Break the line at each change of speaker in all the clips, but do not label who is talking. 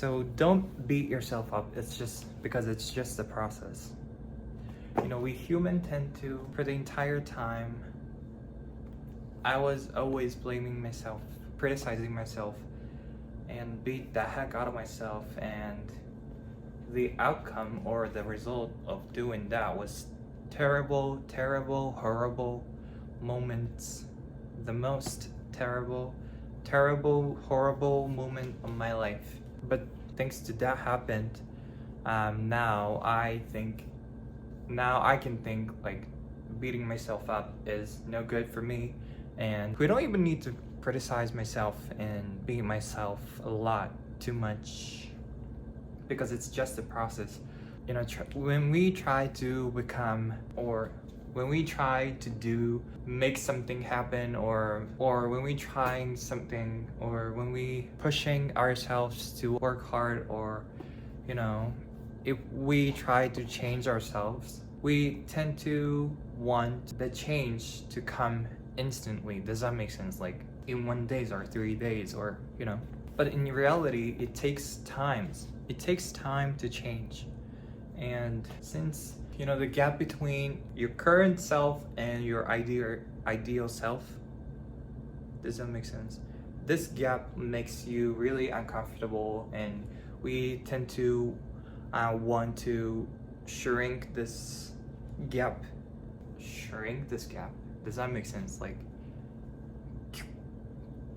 So don't beat yourself up. It's just because it's just a process. You know, we humans tend to, for the entire time, I was always blaming myself, criticizing myself, and beat the heck out of myself. And the outcome or the result of doing that was terrible, terrible, horrible moments. The most terrible, horrible moment of my life. But thanks to that happened, now I can think like beating myself up is no good for me, and we don't even need to criticize myself and beat myself a lot too much, because it's just a process. You know, when we try to become, or when we try to make something happen, or when we trying something, or when we pushing ourselves to work hard, or you know, if we try to change ourselves, we tend to want the change to come instantly. Does that make sense? Like in 1 day or 3 days, or you know. But in reality, it takes time. It takes time to change. And since, you know, the gap between your current self and your ideal self, does that make sense? This gap makes you really uncomfortable, and we tend to want to shrink this gap. Does that make sense? Like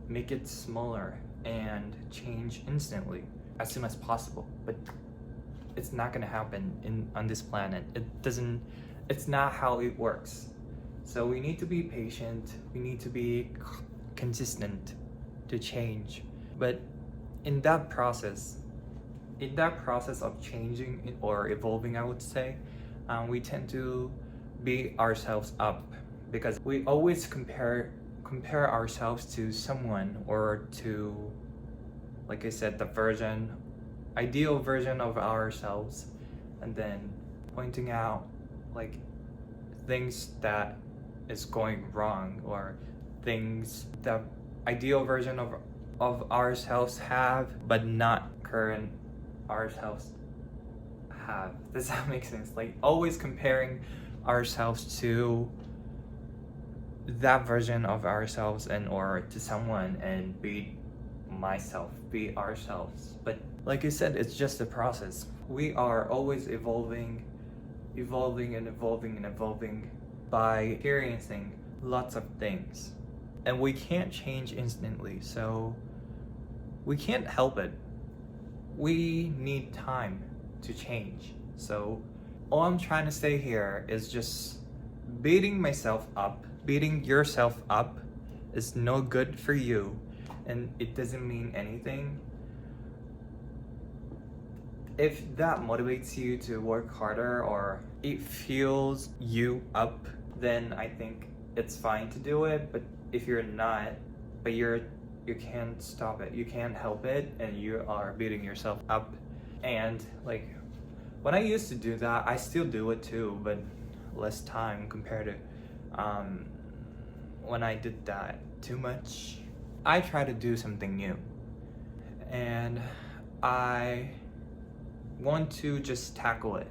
make it smaller and change instantly as soon as possible. But it's not gonna happen on this planet. It's not how it works. So we need to be patient. We need to be consistent to change. But in that process of changing or evolving, I would say, we tend to beat ourselves up, because we always compare ourselves to someone, or to, like I said, the ideal version of ourselves, and then pointing out like things that is going wrong, or things the ideal version of ourselves have but not current ourselves have. Does that make sense? Like always comparing ourselves to that version of ourselves, and or to someone, and beat ourselves. But like I said, it's just a process. We are always evolving by experiencing lots of things, and we can't change instantly, so we can't help it. We need time to change. So all I'm trying to say here is just beating yourself up is no good for you, and it doesn't mean anything. If that motivates you to work harder, or it fuels you up, then I think it's fine to do it. But if you're not, but you can't stop it, you can't help it, and you are beating yourself up. And like when I used to do that, I still do it too, but less time compared to when I did that too much. I try to do something new, and I want to just tackle it.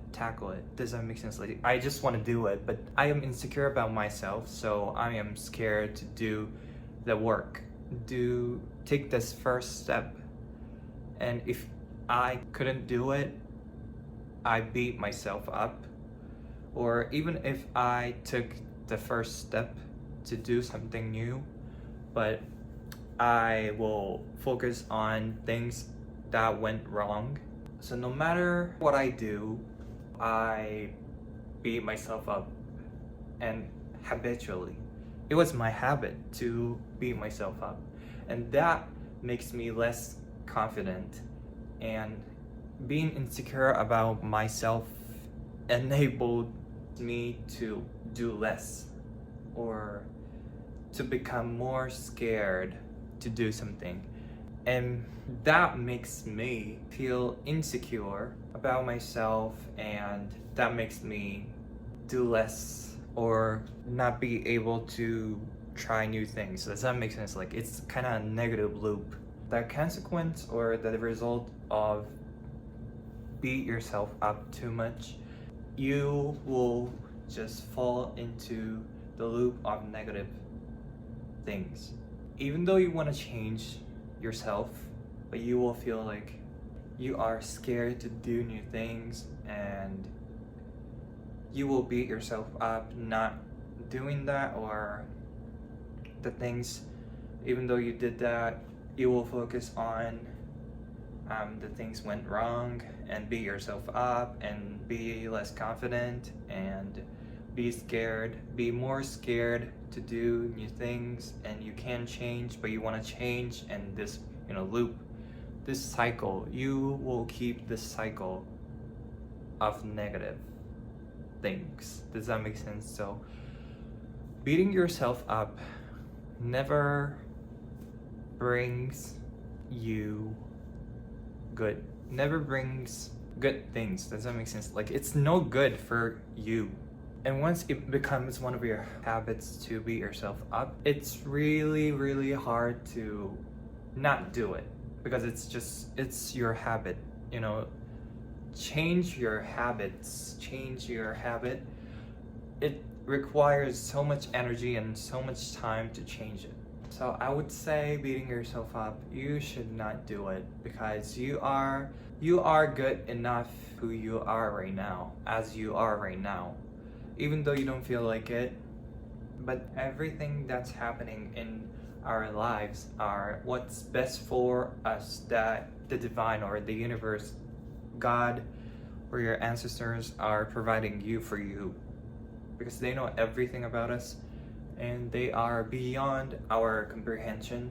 Does that make sense? Like I just want to do it, but I am insecure about myself, so I am scared to do the work, take this first step. And if I couldn't do it, I beat myself up. Or even if I took the first step to do something new, but I will focus on things that went wrong. So no matter what I do, I beat myself up, and habitually. It was my habit to beat myself up, and that makes me less confident, and being insecure about myself enabled me to do less, or to become more scared to do something. And that makes me feel insecure about myself, and that makes me do less or not be able to try new things. Does that make sense? Like it's kind of a negative loop. The consequence or the result of beat yourself up too much, you will just fall into the loop of negative things. Even though you want to change yourself, but you will feel like you are scared to do new things, and you will beat yourself up not doing that, or the things, even though you did that, you will focus on the things went wrong and beat yourself up and be less confident and be more scared to do new things, and you can change but you want to change, and this loop, this cycle, you will keep this cycle of negative things. Does that make sense? So beating yourself up never brings you never brings good things. Does that make sense? Like, it's no good for you. And once it becomes one of your habits to beat yourself up, it's really, really hard to not do it, because it's your habit. Change your habits, change your habit. It requires so much energy and so much time to change it. So I would say beating yourself up, you should not do it, because you are good enough who you are right now, as you are right now, even though you don't feel like it. But everything that's happening in our lives are what's best for us, that the divine or the universe, God, or your ancestors are providing you for you, because they know everything about us, and they are beyond our comprehension.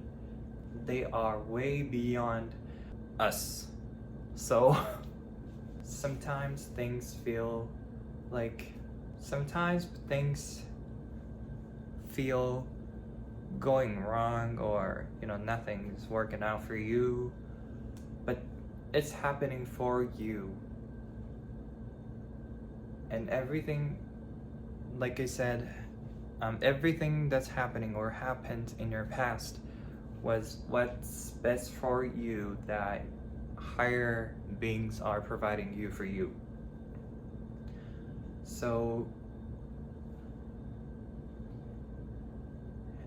They are way beyond us. So sometimes things feel going wrong, or nothing's working out for you, but it's happening for you. And everything, like I said, everything that's happening or happened in your past was what's best for you, that higher beings are providing you for you. So,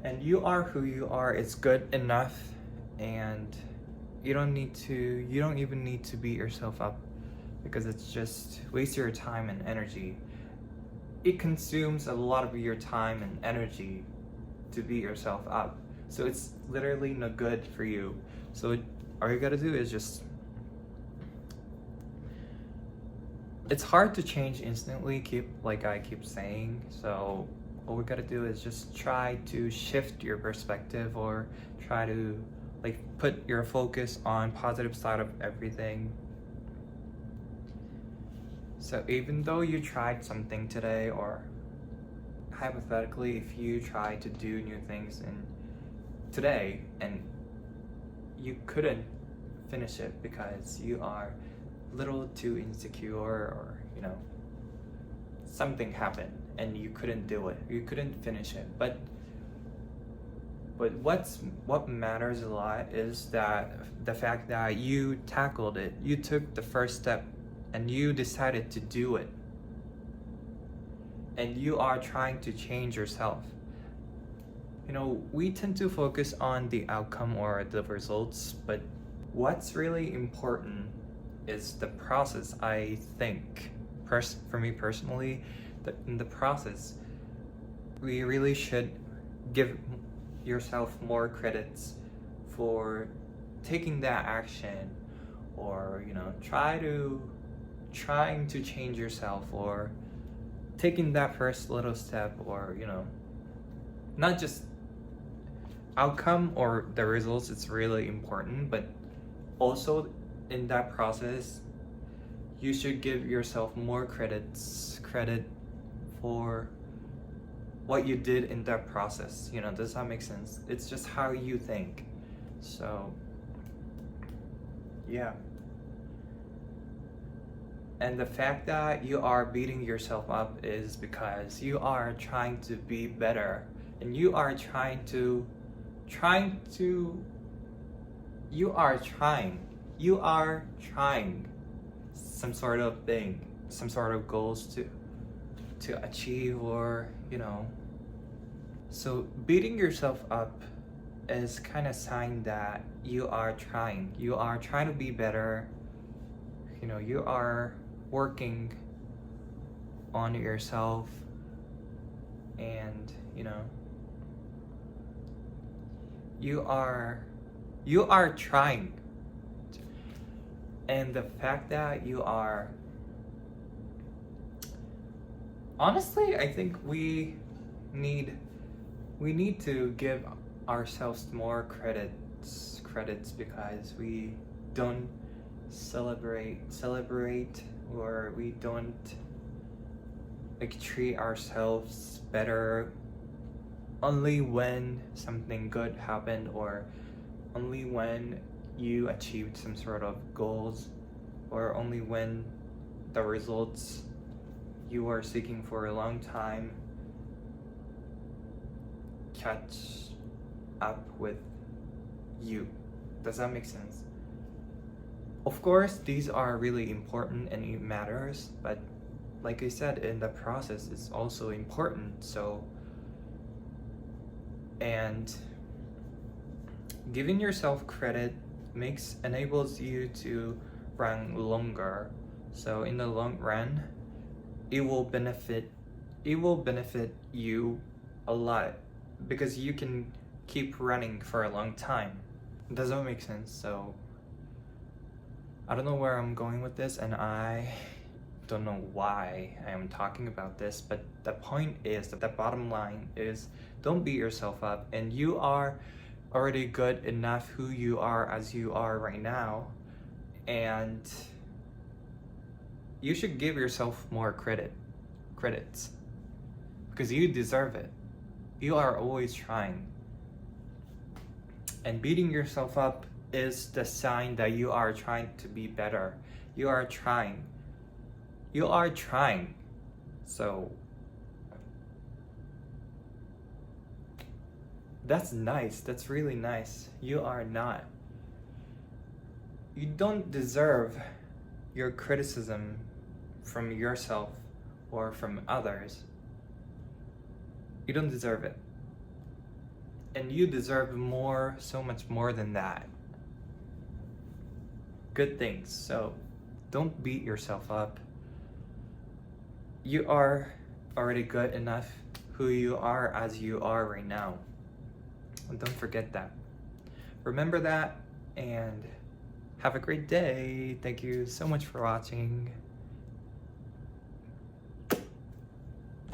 and you are who you are. It's good enough, and you don't even need to beat yourself up, because it's just waste your time and energy. It consumes a lot of your time and energy to beat yourself up. So it's literally no good for you. So all you gotta do is it's hard to change instantly, like I keep saying. So all we gotta do is just try to shift your perspective, or try to put your focus on positive side of everything. So even though you tried something today, or hypothetically, if you try to do new things today and you couldn't finish it because you are a little too insecure, or something happened and you couldn't do it, you couldn't finish it, but what matters a lot is that the fact that you tackled it, you took the first step, and you decided to do it, and you are trying to change yourself. We tend to focus on the outcome or the results, but what's really important is the process. I think, for me personally, that in the process, we really should give yourself more credits for taking that action, or trying to change yourself, or taking that first little step, or not just outcome or the results. It's really important, but also in that process you should give yourself more credit for what you did in that process. Does that make sense? It's just how you think. So yeah. And the fact that you are beating yourself up is because you are trying to be better, and you are trying you are trying some sort of thing, some sort of goals to achieve, or so beating yourself up is kind of sign that you are trying to be better. You are working on yourself, and you are trying. And the fact that you are, honestly, I think we need to give ourselves more credits because we don't celebrate, or we don't like treat ourselves better only when something good happened, or only when you achieved some sort of goals, or only when the results you are seeking for a long time catch up with you. Does that make sense? Of course, these are really important and it matters, but like I said, in the process it's also important. So, and giving yourself credit enables you to run longer. So in the long run, it will benefit you a lot, because you can keep running for a long time. Does that make sense? So I don't know where I'm going with this, and I don't know why I am talking about this, but the point is, the bottom line is, don't beat yourself up, and you are already good enough who you are as you are right now, and you should give yourself more credits, because you deserve it. You are always trying, and beating yourself up is the sign that you are trying to be better. You are trying. So that's nice. That's really nice. You are not. You don't deserve your criticism from yourself or from others. You don't deserve it. And you deserve more, so much more than that. Good things. So don't beat yourself up. You are already good enough who you are as you are right now. And don't forget that. Remember that, and have a great day. Thank you so much for watching.